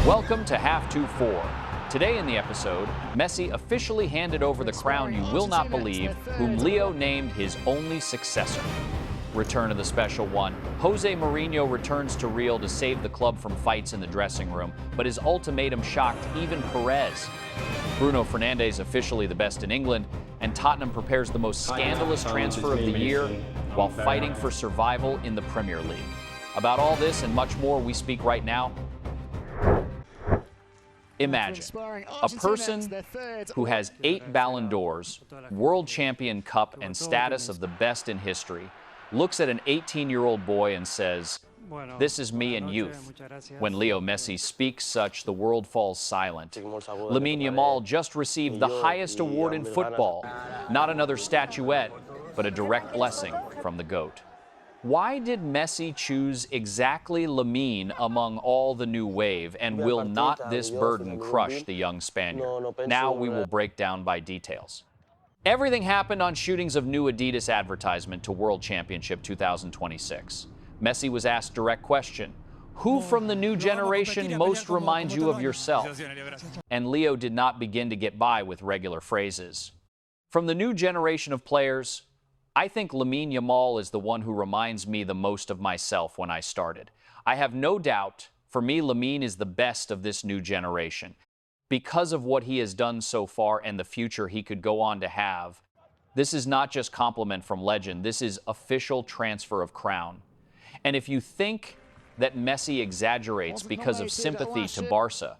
Welcome to Half 2-4. Today in the episode, Messi officially handed over the crown you will not believe, whom Leo named his only successor. Return of the special one. Jose Mourinho returns to Real to save the club from fights in the dressing room, but his ultimatum shocked even Perez. Bruno Fernandes officially the best in England, and Tottenham prepares the most scandalous transfer of the year while fighting for survival in the Premier League. About all this and much more we speak right now. Imagine a person who has 8 Ballon d'Ors, World Champion Cup, and status of the best in history, looks at an 18-year-old boy and says, "This is me in youth." When Leo Messi speaks such, the world falls silent. Lamine Yamal just received the highest award in football. Not another statuette, but a direct blessing from the GOAT. Why did Messi choose exactly Lamine among all the new wave, and will not this burden crush the young Spaniard? Now we will break down by details. Everything happened on shootings of new Adidas advertisement to World Championship 2026. Messi was asked direct question, who from the new generation most reminds you of yourself? And Leo did not begin to get by with regular phrases. From the new generation of players, I think Lamine Yamal is the one who reminds me the most of myself when I started. I have no doubt, for me, Lamine is the best of this new generation. Because of what he has done so far and the future he could go on to have, this is not just compliment from legend, this is official transfer of crown. And if you think that Messi exaggerates because of sympathy to Barca,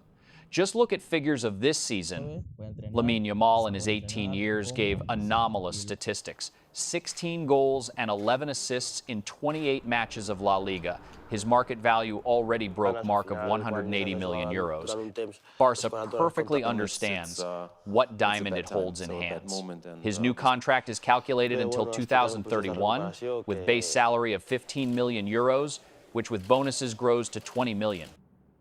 just look at figures of this season. Lamine Yamal in his 18 years gave anomalous statistics. 16 goals and 11 assists in 28 matches of La Liga. His market value already broke mark of 180 million euros. Barca perfectly understands what diamond it holds in hands. His new contract is calculated until 2031 with base salary of 15 million euros, which with bonuses grows to 20 million.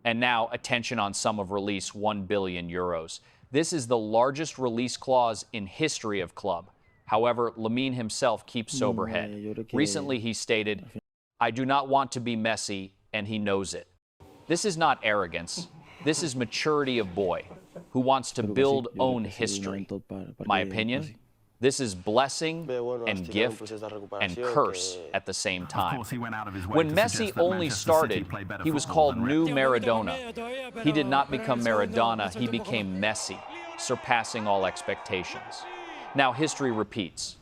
And now, attention on sum of release, 1 billion euros. This is the largest release clause in history of club. However, Lamine himself keeps sober head. Recently, he stated, "I do not want to be Messi, and he knows it." This is not arrogance. This is maturity of boy who wants to build own history. My opinion? This is blessing and gift and curse at the same time. When Messi only started, he was called New Maradona. He did not become Maradona, he became Messi, surpassing all expectations. Now history repeats.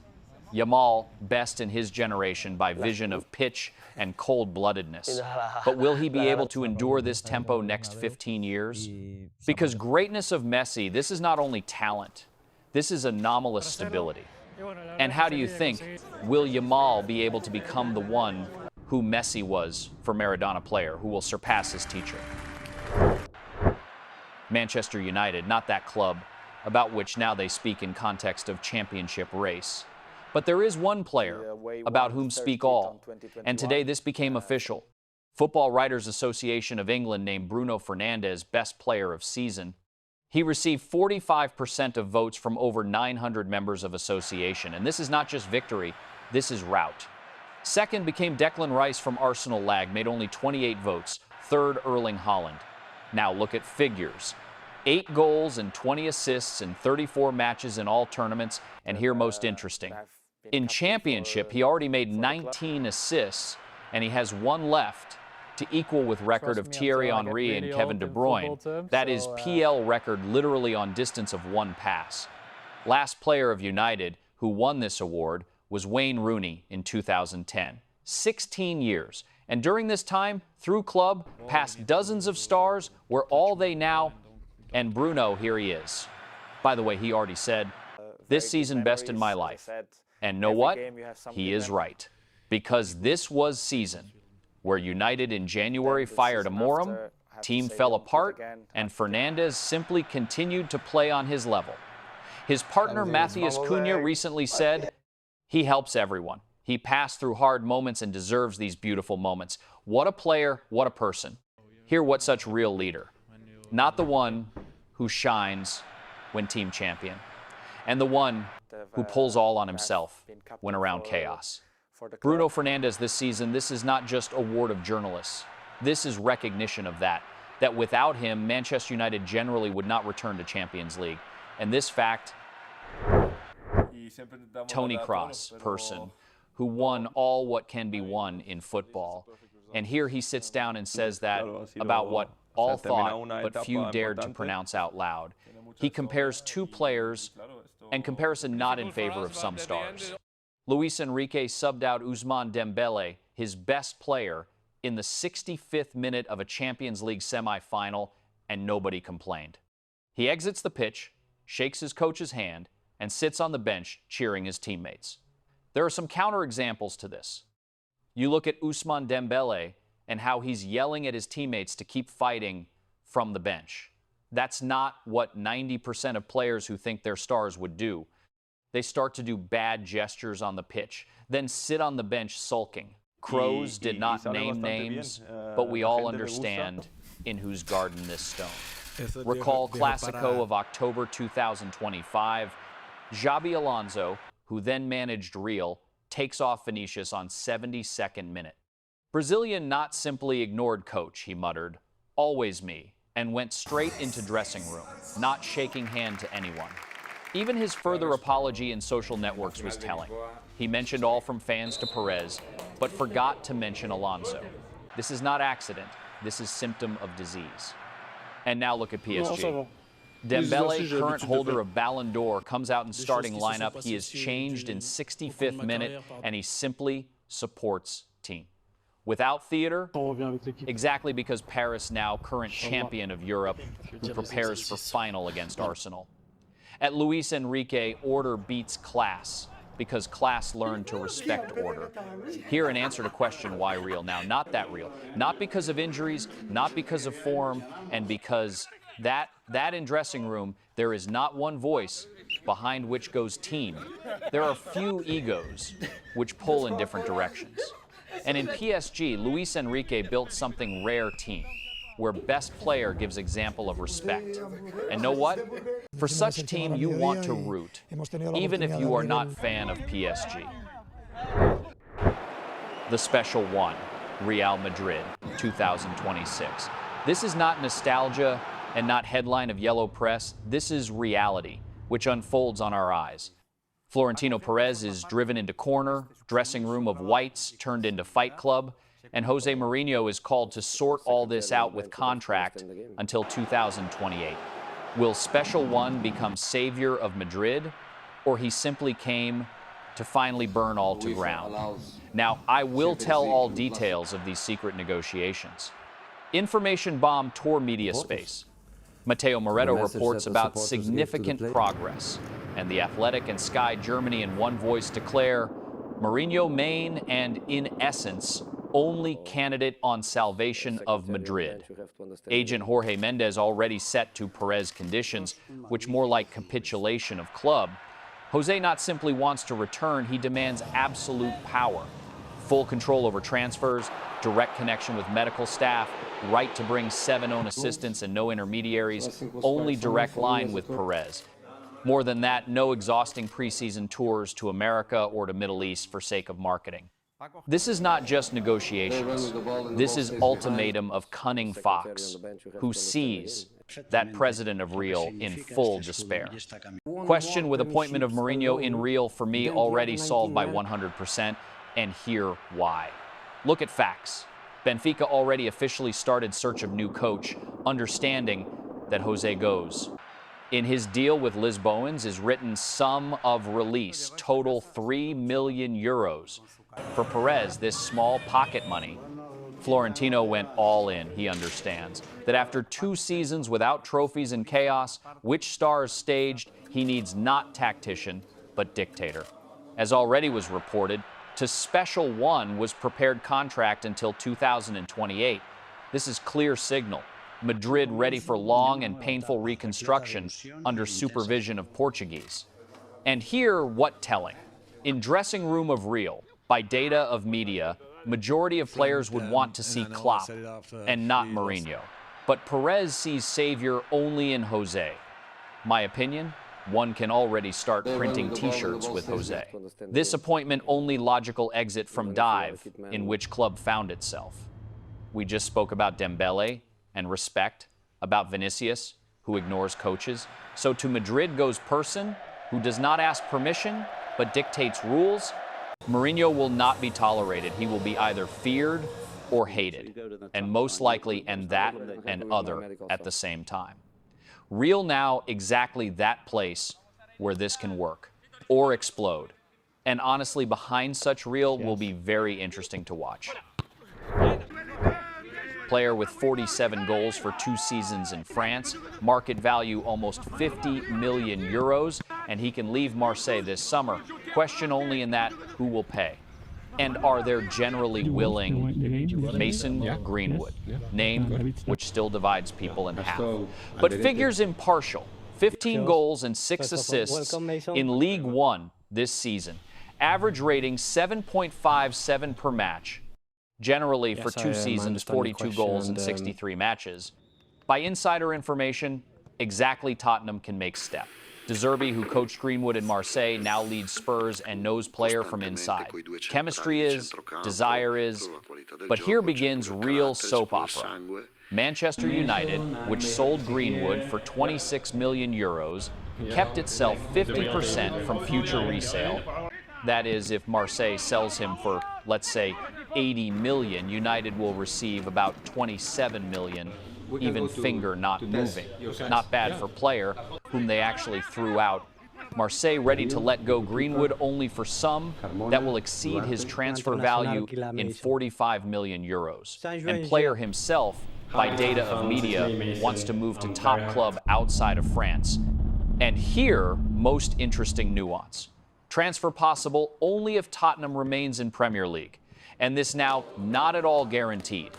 Yamal, best in his generation by vision of pitch and cold-bloodedness. But will he be able to endure this tempo next 15 years? Because greatness of Messi, this is not only talent, this is anomalous stability. And how do you think, will Yamal be able to become the one who Messi was for Maradona Player, who will surpass his teacher? Manchester United, not that club, about which now they speak in context of championship race. But there is one player about whom speak all, and today this became official. Football Writers Association of England named Bruno Fernandes Best Player of Season. He received 45% of votes from over 900 members of association, and this is not just victory, this is rout. Second became Declan Rice from Arsenal Lag, made only 28 votes. Third, Erling Haaland. Now look at figures. 8 goals and 20 assists in 34 matches in all tournaments, and here most interesting. In Championship, he already made 19 assists, and he has 1 left to equal with record of Thierry Henry and Kevin De Bruyne. That is PL record literally on distance of 1 pass. Last player of United who won this award was Wayne Rooney in 2010. 16 years. And during this time, through club, past dozens of stars, were all they now. And Bruno, here he is. By the way, he already said, this season best in my life. And know what? He is right. Because this was season where United in January fired Amorim, team fell apart, and Fernandes simply continued to play on his level. His partner Matheus Cunha recently said, he helps everyone. He passed through hard moments and deserves these beautiful moments. What a player, what a person. Hear what such real leader. Not the one who shines when team champion, and the one who pulls all on himself when around chaos. Bruno Fernandes this season, this is not just award of journalists. This is recognition of that. that without him, Manchester United generally would not return to Champions League. And this fact, Toni Kroos, person who won all what can be won in football. And here he sits down and says that about what all thought, but few dared to pronounce out loud. He compares two players, and comparison not in favor of some stars. Luis Enrique subbed out Ousmane Dembele, his best player, in the 65th minute of a Champions League semi-final, and nobody complained. He exits the pitch, shakes his coach's hand, and sits on the bench cheering his teammates. There are some counterexamples to this. You look at Ousmane Dembele and how he's yelling at his teammates to keep fighting from the bench. That's not what 90% of players who think they're stars would do. They start to do bad gestures on the pitch, then sit on the bench sulking. Kroos did not name names, but we all understand in whose garden this stone. Recall Clásico of October 2025. Xabi Alonso, who then managed Real, takes off Vinicius on 72nd minute. Brazilian not simply ignored coach, he muttered, always me, and went straight into dressing room, not shaking hand to anyone. Even his further apology in social networks was telling. He mentioned all from fans to Perez, but forgot to mention Alonso. This is not accident, this is symptom of disease. And now look at PSG. Dembele, current holder of Ballon d'Or, comes out in starting lineup. He is changed in 65th minute, and he simply supports team. Without theater, exactly because Paris, now current champion of Europe, who prepares for final against Arsenal. At Luis Enrique, order beats class, because class learned to respect order. Here an answer to question why Real now. Not that Real. Not because of injuries, not because of form, and because that in dressing room, there is not one voice behind which goes team. There are few egos which pull in different directions. And in PSG, Luis Enrique built something rare team, where best player gives example of respect. And know what? For such team, you want to root, even if you are not fan of PSG. The special one, Real Madrid, 2026. This is not nostalgia and not headline of yellow press. This is reality, which unfolds on our eyes. Florentino Perez is driven into corner, dressing room of whites turned into fight club, and Jose Mourinho is called to sort all this out with contract until 2028. Will Special One become savior of Madrid, or he simply came to finally burn all to ground? Now, I will tell all details of these secret negotiations. Information bomb tore media space. Matteo Moretto reports about significant progress, and The Athletic and Sky Germany in one voice declare Mourinho main and, in essence, only candidate on salvation of Madrid. Agent Jorge Mendes already set to Perez conditions, which more like capitulation of club. Jose not simply wants to return, he demands absolute power. Full control over transfers, direct connection with medical staff, right to bring 7 own assistants and no intermediaries, only direct line with Perez. More than that, no exhausting preseason tours to America or to Middle East for sake of marketing. This is not just negotiations. This is ultimatum of cunning fox, who sees that president of Real in full despair. Question with appointment of Mourinho in Real, for me, already solved by 100%, and here why. Look at facts. Benfica already officially started search of new coach, understanding that Jose goes. In his deal with Lisboans is written sum of release, total 3 million euros. For Perez, this small pocket money, Florentino went all in. He understands that after 2 seasons without trophies and chaos, which stars staged, he needs not tactician, but dictator. As already was reported, to Special One was prepared contract until 2028. This is clear signal. Madrid ready for long and painful reconstruction under supervision of Portuguese. And here, what telling? In dressing room of Real, by data of media, majority of players would want to see Klopp and not Mourinho. But Perez sees savior only in Jose. My opinion? One can already start printing T-shirts with Jose. This appointment only logical exit from dive in which club found itself. We just spoke about Dembele. and respect about Vinicius, who ignores coaches. So to Madrid goes person who does not ask permission but dictates rules. Mourinho will not be tolerated. He will be either feared or hated, and most likely and that and other at the same time. Real now exactly that place where this can work or explode. And honestly, behind such Real will be very interesting to watch. Player with 47 goals for 2 seasons in France, market value almost 50 million euros, and he can leave Marseille this summer. Question only in that, who will pay? And are there generally willing? Mason Greenwood, name which still divides people in half. But figures impartial, 15 goals and 6 assists in League One this season. Average rating 7.57 per match. Generally, for 2 seasons, 42 goals in 63 matches. By insider information, exactly Tottenham can make step. Zerbi, who coached Greenwood in Marseille, now leads Spurs and knows player from inside. Chemistry is, desire is, but here begins real soap opera. Manchester United, which sold Greenwood for 26 million euros, kept itself 50% from future resale. That is, if Marseille sells him for, let's say, 80 million, United will receive about 27 million, even finger not moving. Not bad for player, whom they actually threw out. Marseille ready to let go Greenwood only for some that will exceed his transfer value in 45 million euros. And player himself, by data of media, wants to move to top club outside of France. And here, most interesting nuance. Transfer possible only if Tottenham remains in Premier League. And this now not at all guaranteed.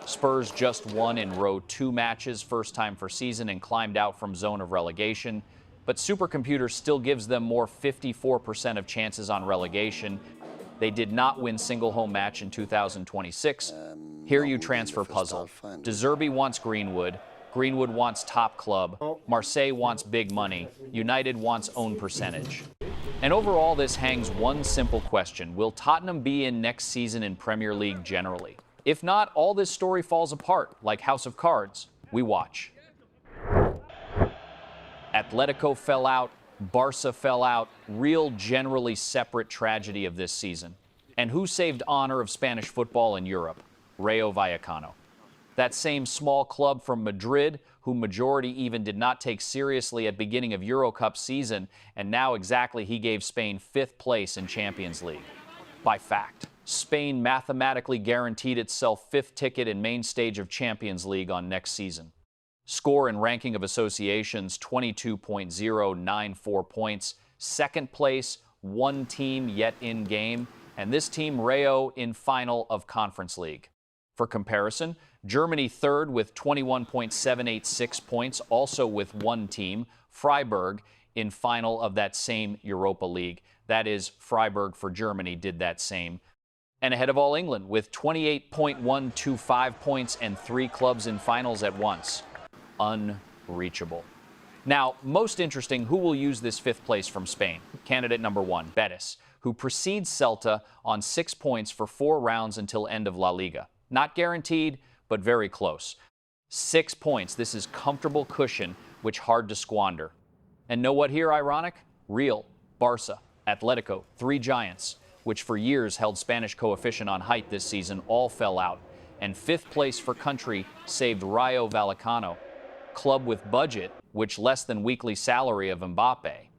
Spurs just won in row 2 matches, first time for season, and climbed out from zone of relegation. But Supercomputer still gives them more 54% of chances on relegation. They did not win single home match in 2026. Here you transfer puzzle. Zerbi wants Greenwood. Greenwood wants top club. Marseille wants big money. United wants own percentage. And overall, this hangs one simple question. Will Tottenham be in next season in Premier League generally? If not, all this story falls apart like House of Cards. We watch. Atletico fell out. Barca fell out. Real generally separate tragedy of this season. And who saved honor of Spanish football in Europe? Rayo Vallecano. That same small club from Madrid, whom majority even did not take seriously at beginning of Euro Cup season, and now exactly he gave Spain 5th place in Champions League. By fact, Spain mathematically guaranteed itself 5th ticket in main stage of Champions League on next season. Score and ranking of associations, 22.094 points. 2nd place, 1 team yet in game, and this team, Rayo, in final of Conference League. For comparison, Germany 3rd with 21.786 points, also with 1 team, Freiburg, in final of that same Europa League. That is, Freiburg for Germany did that same. And ahead of all England with 28.125 points and 3 clubs in finals at once. Unreachable. Now, most interesting, who will use this 5th place from Spain? Candidate number 1, Betis, who precedes Celta on 6 points for 4 rounds until end of La Liga. Not guaranteed, but very close. 6 points. This is comfortable cushion, which hard to squander. And know what here, ironic? Real, Barca, Atletico, 3 giants, which for years held Spanish coefficient on height this season, all fell out. And 5th place for country saved Rayo Vallecano, club with budget, which less than weekly salary of Mbappe.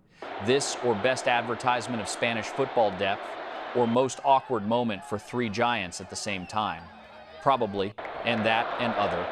This or best advertisement of Spanish football depth, or most awkward moment for 3 giants at the same time. Probably, and that and other